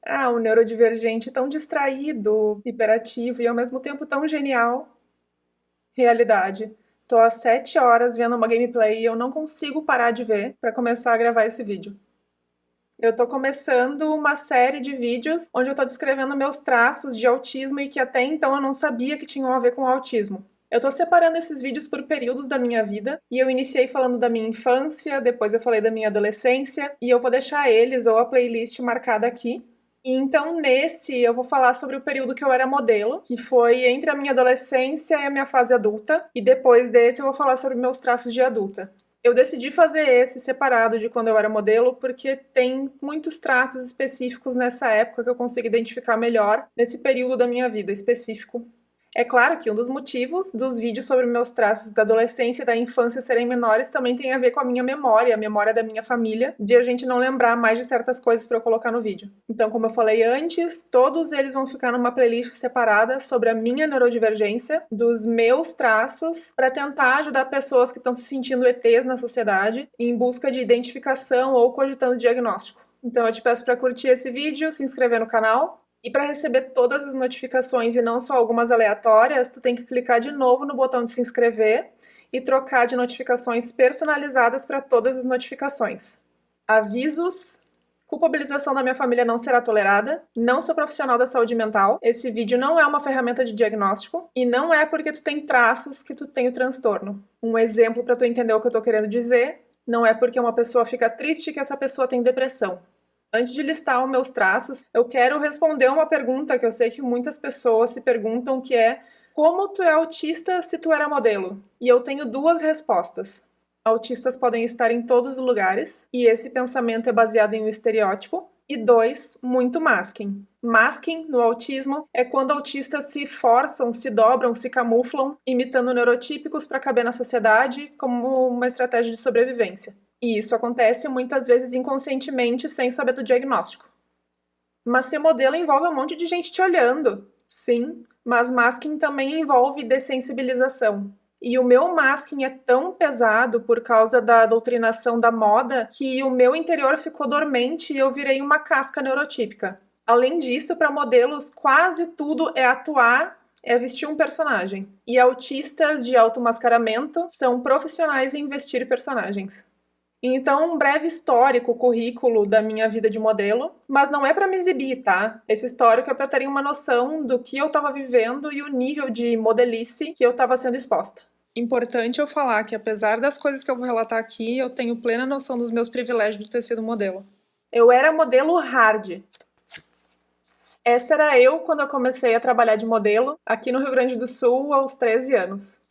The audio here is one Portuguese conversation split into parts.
Ah, um neurodivergente tão distraído, hiperativo e ao mesmo tempo tão genial. Realidade. Tô há 7 horas vendo uma gameplay e eu não consigo parar de ver pra começar a gravar esse vídeo. Eu tô começando uma série de vídeos onde eu tô descrevendo meus traços de autismo e que até então eu não sabia que tinham a ver com o autismo. Eu tô separando esses vídeos por períodos da minha vida e eu iniciei falando da minha infância, depois eu falei da minha adolescência e eu vou deixar eles ou a playlist marcada aqui. E então nesse eu vou falar sobre o período que eu era modelo, que foi entre a minha adolescência e a minha fase adulta, e depois desse eu vou falar sobre meus traços de adulta. Eu decidi fazer esse separado de quando eu era modelo porque tem muitos traços específicos nessa época que eu consigo identificar melhor nesse período da minha vida específico. É claro que um dos motivos dos vídeos sobre meus traços da adolescência e da infância serem menores também tem a ver com a minha memória, a memória da minha família, de a gente não lembrar mais de certas coisas para eu colocar no vídeo. Então, como eu falei antes, todos eles vão ficar numa playlist separada sobre a minha neurodivergência, dos meus traços, para tentar ajudar pessoas que estão se sentindo ETs na sociedade em busca de identificação ou cogitando diagnóstico. Então eu te peço para curtir esse vídeo, se inscrever no canal. E para receber todas as notificações e não só algumas aleatórias, tu tem que clicar de novo no botão de se inscrever e trocar de notificações personalizadas para todas as notificações. Avisos: culpabilização da minha família não será tolerada, não sou profissional da saúde mental, esse vídeo não é uma ferramenta de diagnóstico e não é porque tu tem traços que tu tem o transtorno. Um exemplo para tu entender o que eu tô querendo dizer: não é porque uma pessoa fica triste que essa pessoa tem depressão. Antes de listar os meus traços, eu quero responder uma pergunta que eu sei que muitas pessoas se perguntam, que é: como tu é autista se tu era modelo? E eu tenho duas respostas. Autistas podem estar em todos os lugares, e esse pensamento é baseado em um estereótipo. E dois, muito masking. Masking, no autismo, é quando autistas se forçam, se dobram, se camuflam, imitando neurotípicos para caber na sociedade como uma estratégia de sobrevivência. E isso acontece muitas vezes inconscientemente, sem saber do diagnóstico. Mas ser modelo envolve um monte de gente te olhando. Sim, mas masking também envolve dessensibilização. E o meu masking é tão pesado por causa da doutrinação da moda que o meu interior ficou dormente e eu virei uma casca neurotípica. Além disso, para modelos, quase tudo é atuar, é vestir um personagem. E autistas de automascaramento são profissionais em vestir personagens. Então, um breve histórico, currículo da minha vida de modelo, mas não é para me exibir, tá? Esse histórico é para terem uma noção do que eu estava vivendo e o nível de modelice que eu estava sendo exposta. Importante eu falar que, apesar das coisas que eu vou relatar aqui, eu tenho plena noção dos meus privilégios de ter sido modelo. Eu era modelo hard. Essa era eu quando eu comecei a trabalhar de modelo aqui no Rio Grande do Sul aos 13 anos.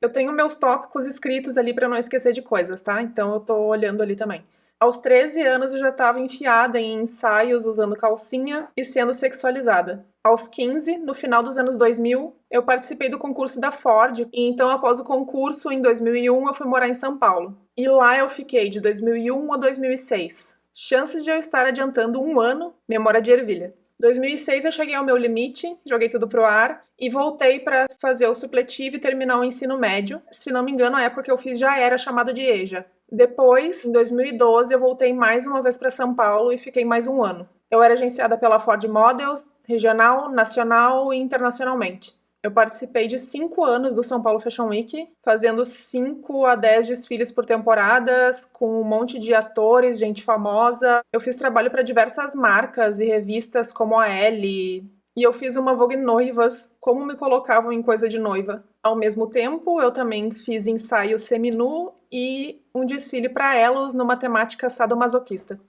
Eu tenho meus tópicos escritos ali para não esquecer de coisas, tá? Então eu tô olhando ali também. Aos 13 anos eu já estava enfiada em ensaios usando calcinha e sendo sexualizada. Aos 15, no final dos anos 2000, eu participei do concurso da Ford e então após o concurso, em 2001, eu fui morar em São Paulo. E lá eu fiquei de 2001 a 2006. Chances de eu estar adiantando um ano, memória de ervilha. 2006 eu cheguei ao meu limite, joguei tudo pro ar e voltei para fazer o supletivo e terminar o ensino médio. Se não me engano, a época que eu fiz já era chamado de EJA. Depois, em 2012, eu voltei mais uma vez para São Paulo e fiquei mais um ano. Eu era agenciada pela Ford Models, regional, nacional e internacionalmente. Eu participei de 5 anos do São Paulo Fashion Week, fazendo 5 a 10 desfiles por temporadas, com um monte de atores, gente famosa. Eu fiz trabalho para diversas marcas e revistas como a Elle. E eu fiz uma Vogue Noivas, como me colocavam em coisa de noiva. Ao mesmo tempo, eu também fiz ensaio seminu e um desfile para elos numa temática sadomasoquista.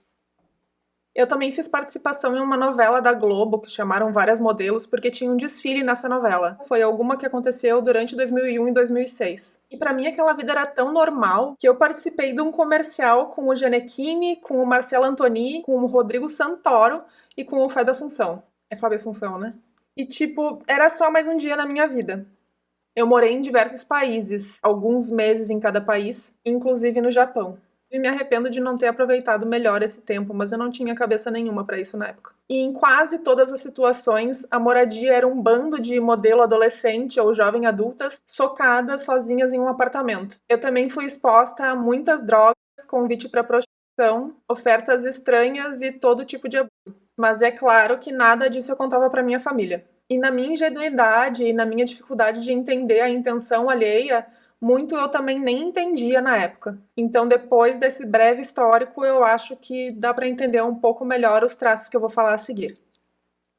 Eu também fiz participação em uma novela da Globo, que chamaram várias modelos, porque tinha um desfile nessa novela. Foi alguma que aconteceu durante 2001 e 2006. E pra mim aquela vida era tão normal que eu participei de um comercial com o Gianecchini, com o Marcelo Antoni, com o Rodrigo Santoro e com o Fábio Assunção. É Fábio Assunção, né? E tipo, era só mais um dia na minha vida. Eu morei em diversos países, alguns meses em cada país, inclusive no Japão. E me arrependo de não ter aproveitado melhor esse tempo, mas eu não tinha cabeça nenhuma para isso na época. E em quase todas as situações, a moradia era um bando de modelo adolescente ou jovem adultas socadas sozinhas em um apartamento. Eu também fui exposta a muitas drogas, convite para prostituição, ofertas estranhas e todo tipo de abuso. Mas é claro que nada disso eu contava para minha família. E na minha ingenuidade e na minha dificuldade de entender a intenção alheia, muito eu também nem entendia na época. Então, depois desse breve histórico, eu acho que dá para entender um pouco melhor os traços que eu vou falar a seguir.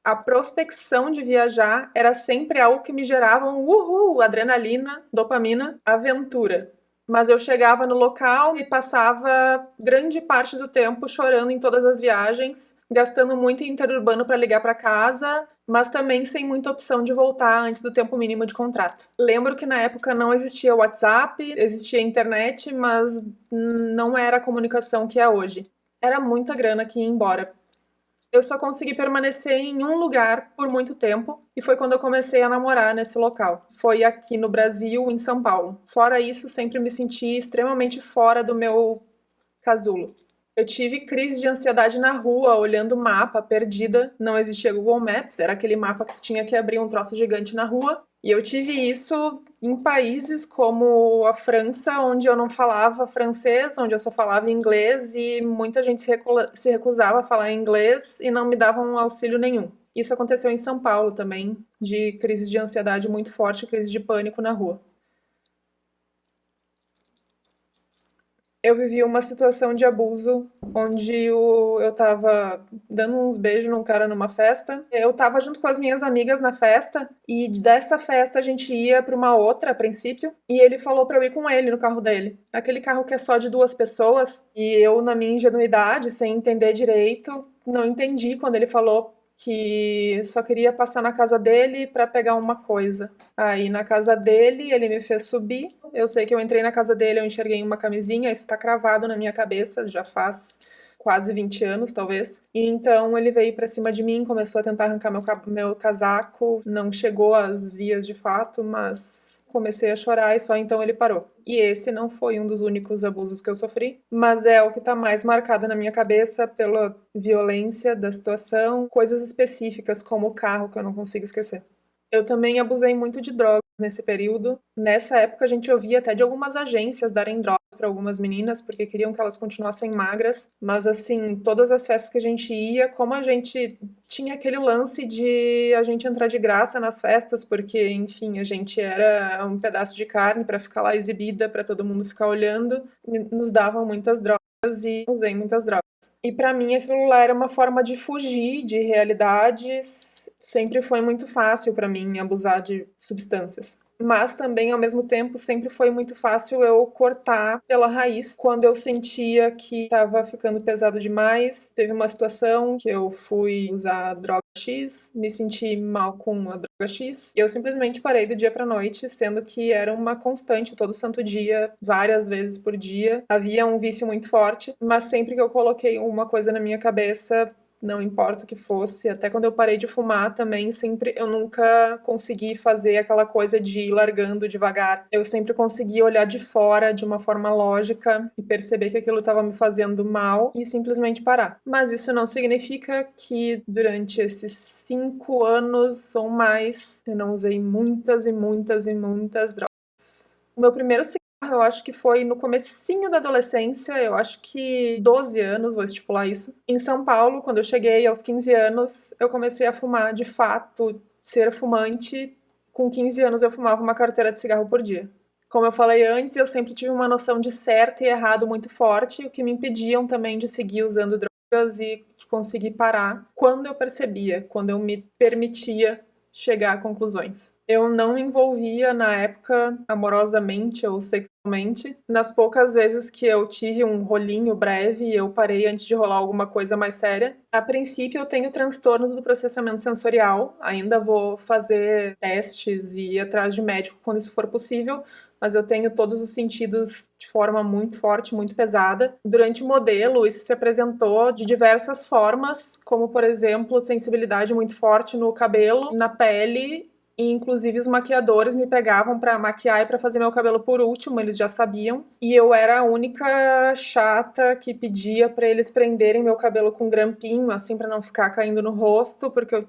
A prospecção de viajar era sempre algo que me gerava um uhul, adrenalina, dopamina, aventura. Mas eu chegava no local e passava grande parte do tempo chorando em todas as viagens, gastando muito em interurbano para ligar para casa, mas também sem muita opção de voltar antes do tempo mínimo de contrato. Lembro que na época não existia WhatsApp, existia internet, mas não era a comunicação que é hoje. Era muita grana que ia embora. Eu só consegui permanecer em um lugar por muito tempo e foi quando eu comecei a namorar nesse local. Foi aqui no Brasil, em São Paulo. Fora isso, sempre me senti extremamente fora do meu casulo. Eu tive crise de ansiedade na rua, olhando o mapa, perdida. Não existia Google Maps, era aquele mapa que tu tinha que abrir um troço gigante na rua. E eu tive isso em países como a França, onde eu não falava francês, onde eu só falava inglês e muita gente se recusava a falar inglês e não me davam auxílio nenhum. Isso aconteceu em São Paulo também, de crise de ansiedade muito forte, crise de pânico na rua. Eu vivi uma situação de abuso onde eu tava dando uns beijos num cara numa festa. Eu tava junto com as minhas amigas na festa e dessa festa a gente ia pra uma outra a princípio e ele falou pra eu ir com ele no carro dele. Aquele carro que é só de duas pessoas e eu, na minha ingenuidade, sem entender direito, não entendi quando ele falou que só queria passar na casa dele pra pegar uma coisa. Aí na casa dele, ele me fez subir. Eu sei que eu entrei na casa dele, eu enxerguei uma camisinha, isso tá cravado na minha cabeça, já faz quase 20 anos, talvez. E então ele veio pra cima de mim, começou a tentar arrancar meu casaco, não chegou às vias de fato, mas comecei a chorar e só então ele parou. E esse não foi um dos únicos abusos que eu sofri, mas é o que tá mais marcado na minha cabeça pela violência da situação, coisas específicas como o carro que eu não consigo esquecer. Eu também abusei muito de drogas nesse período. Nessa época a gente ouvia até de algumas agências darem drogas para algumas meninas porque queriam que elas continuassem magras, mas assim, todas as festas que a gente ia, como a gente tinha aquele lance de a gente entrar de graça nas festas, porque enfim, a gente era um pedaço de carne para ficar lá exibida, para todo mundo ficar olhando, nos davam muitas drogas e usei muitas drogas. E pra mim aquilo lá era uma forma de fugir de realidades. Sempre foi muito fácil pra mim abusar de substâncias. Mas também, ao mesmo tempo, sempre foi muito fácil eu cortar pela raiz quando eu sentia que estava ficando pesado demais. Teve uma situação que eu fui usar droga X, me senti mal com a droga X, e eu simplesmente parei do dia pra noite, sendo que era uma constante todo santo dia, várias vezes por dia. Havia um vício muito forte, mas sempre que eu coloquei uma coisa na minha cabeça, não importa o que fosse, até quando eu parei de fumar também, sempre eu nunca consegui fazer aquela coisa de ir largando devagar. Eu sempre consegui olhar de fora de uma forma lógica e perceber que aquilo estava me fazendo mal e simplesmente parar. Mas isso não significa que durante esses 5 anos ou mais eu não usei muitas e muitas e muitas drogas. O meu primeiro eu acho que foi no comecinho da adolescência, eu acho que 12 anos, vou estipular isso. Em São Paulo, quando eu cheguei aos 15 anos, eu comecei a fumar de fato, ser fumante. Com 15 anos eu fumava uma carteira de cigarro por dia. Como eu falei antes, eu sempre tive uma noção de certo e errado muito forte, o que me impediam também de seguir usando drogas e de conseguir parar quando eu percebia, quando eu me permitia chegar a conclusões. Eu não me envolvia na época amorosamente ou sexualmente. Nas poucas vezes que eu tive um rolinho breve, eu parei antes de rolar alguma coisa mais séria. A princípio, eu tenho transtorno do processamento sensorial. Ainda vou fazer testes e ir atrás de médico quando isso for possível, mas eu tenho todos os sentidos de forma muito forte, muito pesada. Durante o modelo, isso se apresentou de diversas formas, como, por exemplo, sensibilidade muito forte no cabelo, na pele, e inclusive os maquiadores me pegavam pra maquiar e pra fazer meu cabelo por último, eles já sabiam. E eu era a única chata que pedia pra eles prenderem meu cabelo com grampinho, assim, pra não ficar caindo no rosto, porque eu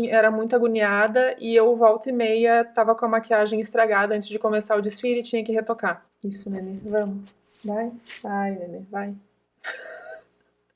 era muito agoniada e eu, volta e meia, tava com a maquiagem estragada antes de começar o desfile e tinha que retocar. Isso, Nenê, vamos. Vai, vai, Nenê, vai.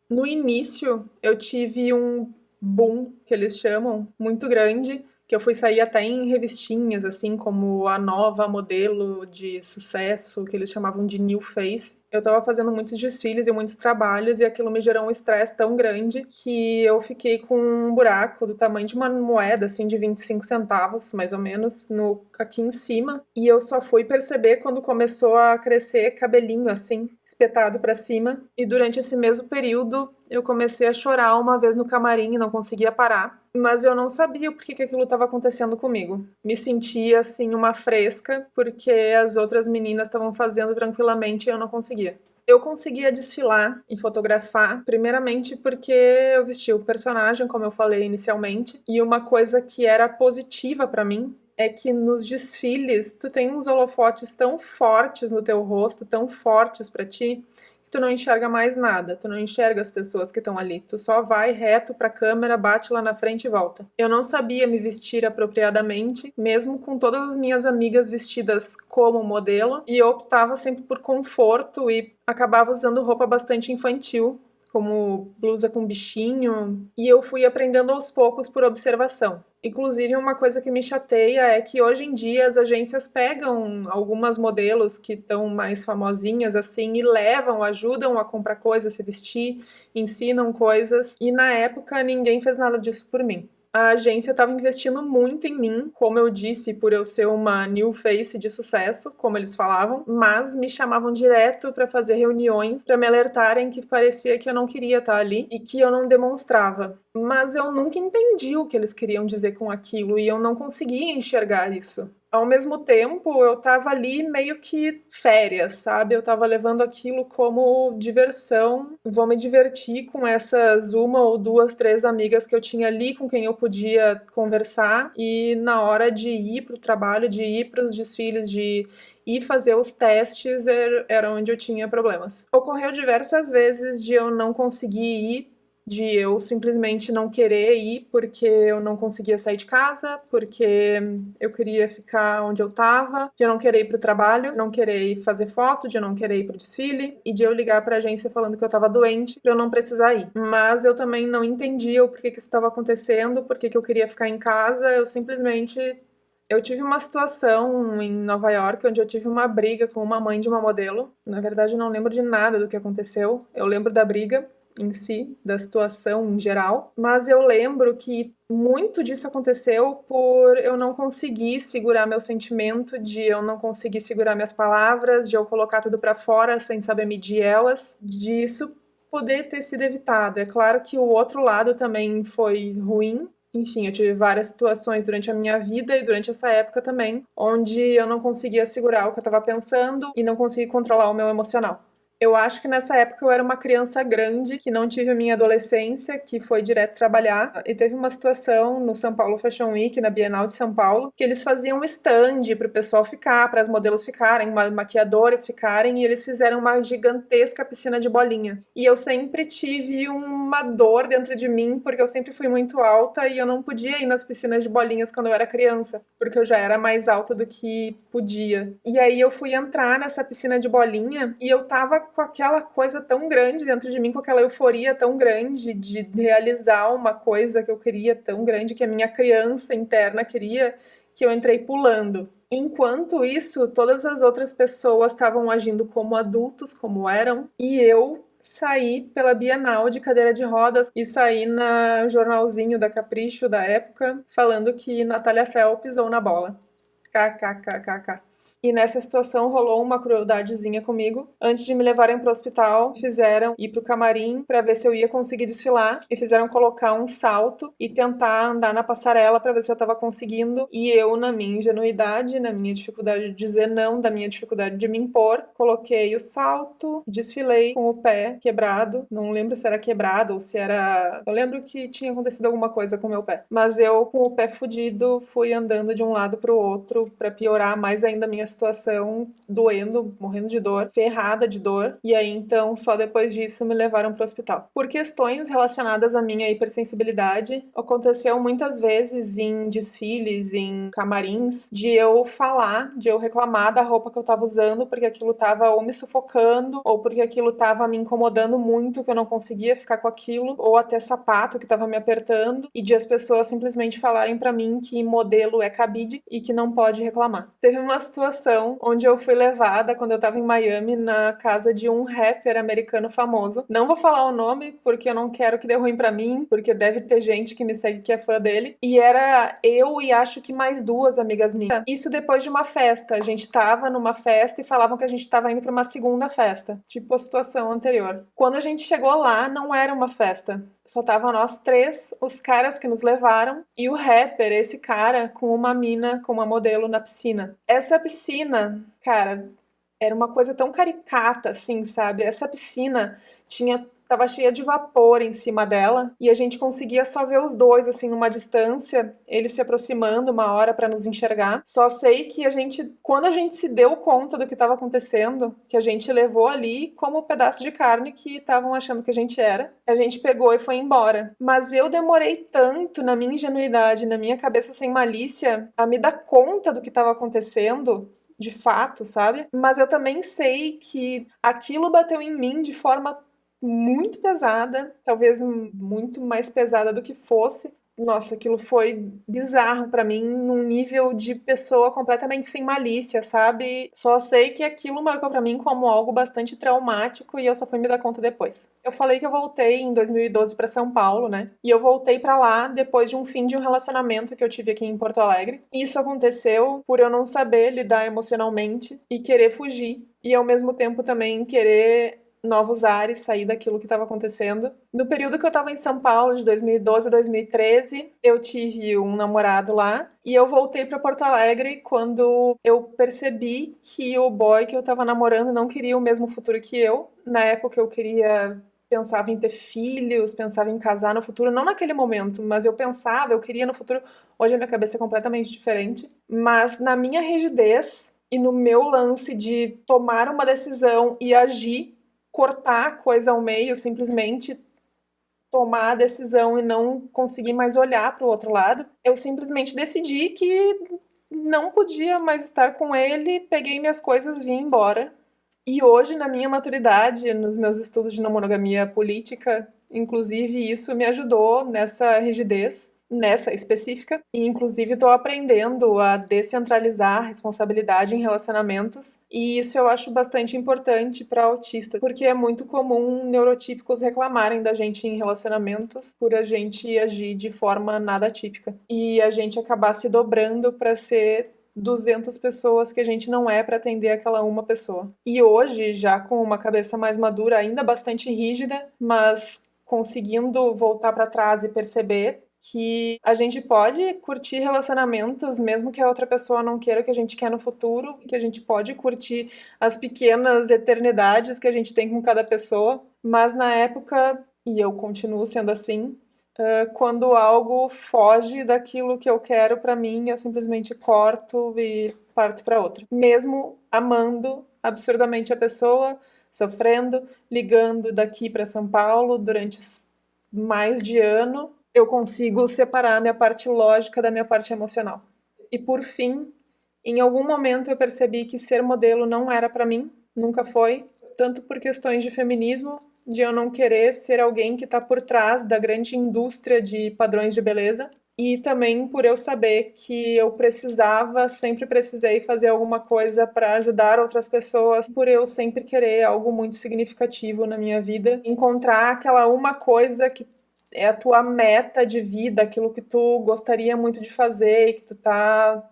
No início, eu tive um boom, que eles chamam, muito grande, que eu fui sair até em revistinhas, assim, como a nova modelo de sucesso, que eles chamavam de New Face. Eu tava fazendo muitos desfiles e muitos trabalhos, e aquilo me gerou um estresse tão grande que eu fiquei com um buraco do tamanho de uma moeda, assim, de 25 centavos, mais ou menos, aqui em cima. E eu só fui perceber quando começou a crescer cabelinho, assim, espetado pra cima. E durante esse mesmo período, eu comecei a chorar uma vez no camarim e não conseguia parar. Mas eu não sabia por que aquilo estava acontecendo comigo. Me sentia, assim, uma fresca, porque as outras meninas estavam fazendo tranquilamente e eu não conseguia. Eu conseguia desfilar e fotografar, primeiramente porque eu vesti o personagem, como eu falei inicialmente, e uma coisa que era positiva pra mim é que nos desfiles tu tem uns holofotes tão fortes no teu rosto, tão fortes pra ti, que tu não enxerga mais nada, tu não enxerga as pessoas que estão ali, tu só vai reto pra câmera, bate lá na frente e volta. Eu não sabia me vestir apropriadamente, mesmo com todas as minhas amigas vestidas como modelo, e eu optava sempre por conforto e acabava usando roupa bastante infantil, como blusa com bichinho, e eu fui aprendendo aos poucos por observação. Inclusive, uma coisa que me chateia é que hoje em dia as agências pegam algumas modelos que estão mais famosinhas assim e levam, ajudam a comprar coisas, se vestir, ensinam coisas, e na época ninguém fez nada disso por mim. A agência estava investindo muito em mim, como eu disse, por eu ser uma new face de sucesso, como eles falavam, mas me chamavam direto para fazer reuniões para me alertarem que parecia que eu não queria estar ali e que eu não demonstrava. Mas eu nunca entendi o que eles queriam dizer com aquilo e eu não conseguia enxergar isso. Ao mesmo tempo, eu tava ali meio que férias, sabe? Eu tava levando aquilo como diversão. Vou me divertir com essas uma ou duas, três amigas que eu tinha ali com quem eu podia conversar. E na hora de ir pro trabalho, de ir pros desfiles, de ir fazer os testes, era onde eu tinha problemas. Ocorreu diversas vezes de eu não conseguir ir, de eu simplesmente não querer ir porque eu não conseguia sair de casa, porque eu queria ficar onde eu tava, de eu não querer ir pro trabalho, não querer ir fazer foto, de eu não querer ir pro desfile, e de eu ligar pra agência falando que eu tava doente pra eu não precisar ir. Mas eu também não entendia o porquê que isso estava acontecendo, porquê que eu queria ficar em casa, eu tive uma situação em Nova York onde eu tive uma briga com uma mãe de uma modelo. Na verdade, eu não lembro de nada do que aconteceu. Eu lembro da briga em si, da situação em geral, mas eu lembro que muito disso aconteceu por eu não conseguir segurar meu sentimento, de eu não conseguir segurar minhas palavras, de eu colocar tudo pra fora sem saber medir elas, disso poder ter sido evitado. É claro que o outro lado também foi ruim. Enfim, eu tive várias situações durante a minha vida e durante essa época também, onde eu não conseguia segurar o que eu estava pensando e não conseguia controlar o meu emocional. Eu acho que nessa época eu era uma criança grande, que não tive a minha adolescência, que foi direto trabalhar. E teve uma situação no São Paulo Fashion Week, na Bienal de São Paulo, que eles faziam um stand para o pessoal ficar, para as modelos ficarem, maquiadores ficarem, e eles fizeram uma gigantesca piscina de bolinha. E eu sempre tive uma dor dentro de mim, porque eu sempre fui muito alta e eu não podia ir nas piscinas de bolinhas quando eu era criança, porque eu já era mais alta do que podia. E aí eu fui entrar nessa piscina de bolinha e eu tava com aquela coisa tão grande dentro de mim, com aquela euforia tão grande de realizar uma coisa que eu queria tão grande, que a minha criança interna queria, que eu entrei pulando. Enquanto isso, todas as outras pessoas estavam agindo como adultos, como eram, e eu saí pela Bienal de cadeira de rodas e saí no jornalzinho da Capricho da época, falando que Natália Fel pisou na bola. KKKKK. E nessa situação rolou uma crueldadezinha comigo. Antes de me levarem pro hospital, fizeram ir pro camarim pra ver se eu ia conseguir desfilar e fizeram colocar um salto e tentar andar na passarela pra ver se eu tava conseguindo. E eu, na minha ingenuidade, na minha dificuldade de dizer não, da minha dificuldade de me impor, coloquei o salto, desfilei com o pé quebrado. Não lembro se era quebrado ou se era... Eu lembro que tinha acontecido alguma coisa com o meu pé. Mas eu, com o pé fudido, fui andando de um lado pro outro pra piorar mais ainda a minha situação doendo, morrendo de dor, ferrada de dor. E aí, então, só depois disso me levaram pro hospital. Por questões relacionadas à minha hipersensibilidade, aconteceu muitas vezes em desfiles, em camarins, de eu falar, de eu reclamar da roupa que eu tava usando, porque aquilo tava ou me sufocando, ou porque aquilo tava me incomodando muito, que eu não conseguia ficar com aquilo, ou até sapato que tava me apertando, e de as pessoas simplesmente falarem pra mim que modelo é cabide e que não pode reclamar. Teve uma situação onde eu fui levada, quando eu tava em Miami, na casa de um rapper americano famoso. Não vou falar o nome, porque eu não quero que dê ruim pra mim, porque deve ter gente que me segue que é fã dele. E era eu e acho que mais duas amigas minhas. Isso depois de uma festa. A gente tava numa festa e falavam que a gente tava indo pra uma segunda festa. Tipo a situação anterior. Quando a gente chegou lá, não era uma festa. Só tava nós três, os caras que nos levaram, e o rapper, esse cara, com uma mina, com uma modelo na piscina. Essa piscina, cara, era uma coisa tão caricata, assim, sabe? Essa piscina tava cheia de vapor em cima dela e a gente conseguia só ver os dois, assim, numa distância, eles se aproximando uma hora pra nos enxergar. Só sei que quando a gente se deu conta do que tava acontecendo, que a gente levou ali como pedaço de carne que estavam achando que a gente pegou e foi embora. Mas eu demorei tanto na minha ingenuidade, na minha cabeça sem malícia, a me dar conta do que tava acontecendo, de fato, sabe? Mas eu também sei que aquilo bateu em mim de forma muito pesada, talvez muito mais pesada do que fosse. Nossa, aquilo foi bizarro pra mim, num nível de pessoa completamente sem malícia, sabe? Só sei que aquilo marcou pra mim como algo bastante traumático e eu só fui me dar conta depois. Eu falei que eu voltei em 2012 pra São Paulo, né? E eu voltei pra lá depois de um fim de um relacionamento que eu tive aqui em Porto Alegre. Isso aconteceu por eu não saber lidar emocionalmente e querer fugir. E ao mesmo tempo também querer novos ares, sair daquilo que estava acontecendo. No período que eu estava em São Paulo, de 2012 a 2013, eu tive um namorado lá e eu voltei para Porto Alegre quando eu percebi que o boy que eu estava namorando não queria o mesmo futuro que eu. Na época eu pensava em ter filhos, pensava em casar no futuro, não naquele momento, mas eu queria no futuro. Hoje a minha cabeça é completamente diferente, mas na minha rigidez e no meu lance de tomar uma decisão e agir, cortar a coisa ao meio, simplesmente tomar a decisão e não conseguir mais olhar para o outro lado, eu simplesmente decidi que não podia mais estar com ele, peguei minhas coisas e vim embora. E hoje, na minha maturidade, nos meus estudos de não monogamia política, inclusive isso me ajudou nessa rigidez, nessa específica, e inclusive estou aprendendo a descentralizar a responsabilidade em relacionamentos, e isso eu acho bastante importante para autista, porque é muito comum neurotípicos reclamarem da gente em relacionamentos por a gente agir de forma nada típica, e a gente acabar se dobrando para ser 200 pessoas que a gente não é para atender aquela uma pessoa. E hoje, já com uma cabeça mais madura, ainda bastante rígida, mas conseguindo voltar para trás e perceber que a gente pode curtir relacionamentos mesmo que a outra pessoa não queira o que a gente quer no futuro, que a gente pode curtir as pequenas eternidades que a gente tem com cada pessoa, mas na época, e eu continuo sendo assim, quando algo foge daquilo que eu quero pra mim, eu simplesmente corto e parto pra outra. Mesmo amando absurdamente a pessoa, sofrendo, ligando daqui pra São Paulo durante mais de ano, eu consigo separar a minha parte lógica da minha parte emocional. E por fim, em algum momento eu percebi que ser modelo não era pra mim, nunca foi, tanto por questões de feminismo, de eu não querer ser alguém que está por trás da grande indústria de padrões de beleza, e também por eu saber que eu sempre precisei fazer alguma coisa para ajudar outras pessoas, por eu sempre querer algo muito significativo na minha vida, encontrar aquela uma coisa que é a tua meta de vida, aquilo que tu gostaria muito de fazer e que tu tá.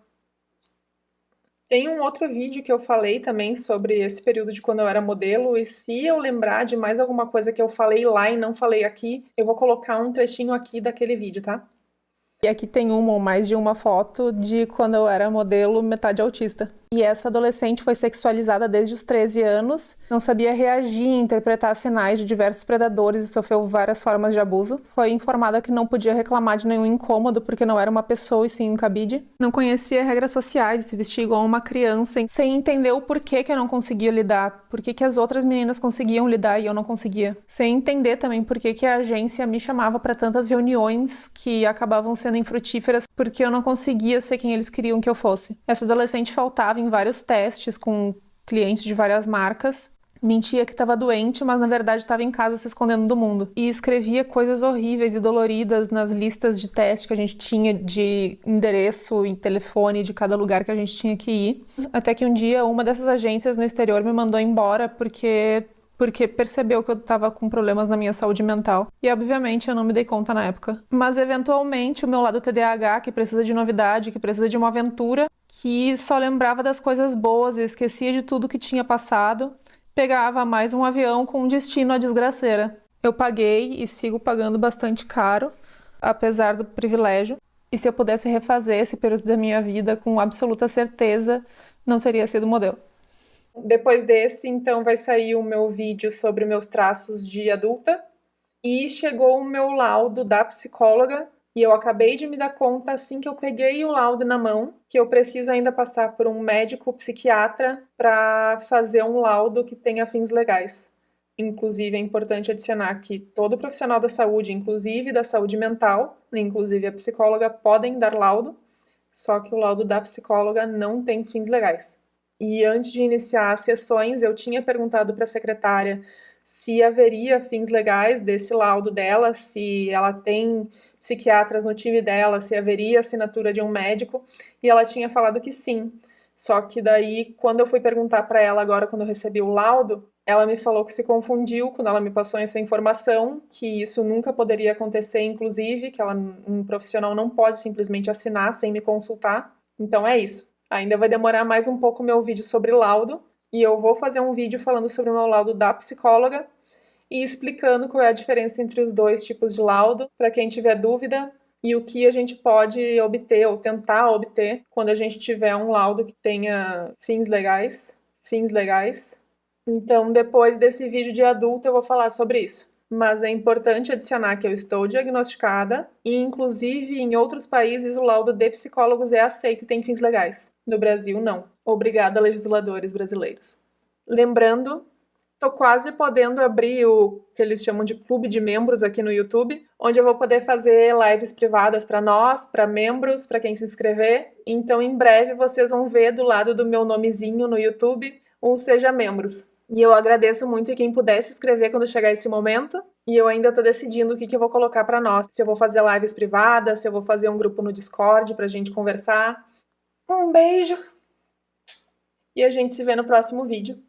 Tem um outro vídeo que eu falei também sobre esse período de quando eu era modelo, e se eu lembrar de mais alguma coisa que eu falei lá e não falei aqui, eu vou colocar um trechinho aqui daquele vídeo, tá? E aqui tem uma ou mais de uma foto de quando eu era modelo metade autista. E essa adolescente foi sexualizada desde os 13 anos, não sabia reagir e interpretar sinais de diversos predadores e sofreu várias formas de abuso. Foi informada que não podia reclamar de nenhum incômodo porque não era uma pessoa e sim um cabide. Não conhecia regras sociais e se vestia igual uma criança, sem entender o porquê que eu não conseguia lidar, por que as outras meninas conseguiam lidar e eu não conseguia. Sem entender também por que a agência me chamava para tantas reuniões que acabavam sendo infrutíferas porque eu não conseguia ser quem eles queriam que eu fosse. Essa adolescente faltava em vários testes com clientes de várias marcas, mentia que estava doente, mas na verdade estava em casa se escondendo do mundo. E escrevia coisas horríveis e doloridas nas listas de teste que a gente tinha de endereço e telefone de cada lugar que a gente tinha que ir. Até que um dia uma dessas agências no exterior me mandou embora porque percebeu que eu estava com problemas na minha saúde mental. E, obviamente, eu não me dei conta na época. Mas, eventualmente, o meu lado TDAH, que precisa de novidade, que precisa de uma aventura, que só lembrava das coisas boas e esquecia de tudo que tinha passado, pegava mais um avião com um destino à desgraceira. Eu paguei e sigo pagando bastante caro, apesar do privilégio. E se eu pudesse refazer esse período da minha vida, com absoluta certeza, não teria sido modelo. Depois desse, então, vai sair o meu vídeo sobre meus traços de adulta. E chegou o meu laudo da psicóloga. E eu acabei de me dar conta, assim que eu peguei o laudo na mão, que eu preciso ainda passar por um médico psiquiatra para fazer um laudo que tenha fins legais. Inclusive, é importante adicionar que todo profissional da saúde, inclusive da saúde mental, inclusive a psicóloga, podem dar laudo, só que o laudo da psicóloga não tem fins legais. E antes de iniciar as sessões, eu tinha perguntado para a secretária se haveria fins legais desse laudo dela, se ela tem psiquiatras no time dela, se haveria assinatura de um médico, e ela tinha falado que sim. Só que daí, quando eu fui perguntar para ela agora, quando eu recebi o laudo, ela me falou que se confundiu quando ela me passou essa informação, que isso nunca poderia acontecer, inclusive, que um profissional não pode simplesmente assinar sem me consultar. Então é isso. Ainda vai demorar mais um pouco o meu vídeo sobre laudo, e eu vou fazer um vídeo falando sobre o meu laudo da psicóloga e explicando qual é a diferença entre os dois tipos de laudo, para quem tiver dúvida, e o que a gente pode obter ou tentar obter quando a gente tiver um laudo que tenha fins legais. Então, depois desse vídeo de adulto, eu vou falar sobre isso. Mas é importante adicionar que eu estou diagnosticada e, inclusive, em outros países, o laudo de psicólogos é aceito e tem fins legais. No Brasil, não. Obrigada, legisladores brasileiros. Lembrando, estou quase podendo abrir o que eles chamam de clube de membros aqui no YouTube, onde eu vou poder fazer lives privadas para nós, para membros, para quem se inscrever. Então, em breve, vocês vão ver do lado do meu nomezinho no YouTube um Seja Membros. E eu agradeço muito quem puder se inscrever quando chegar esse momento. E eu ainda tô decidindo o que eu vou colocar para nós. Se eu vou fazer lives privadas, se eu vou fazer um grupo no Discord pra gente conversar. Um beijo! E a gente se vê no próximo vídeo.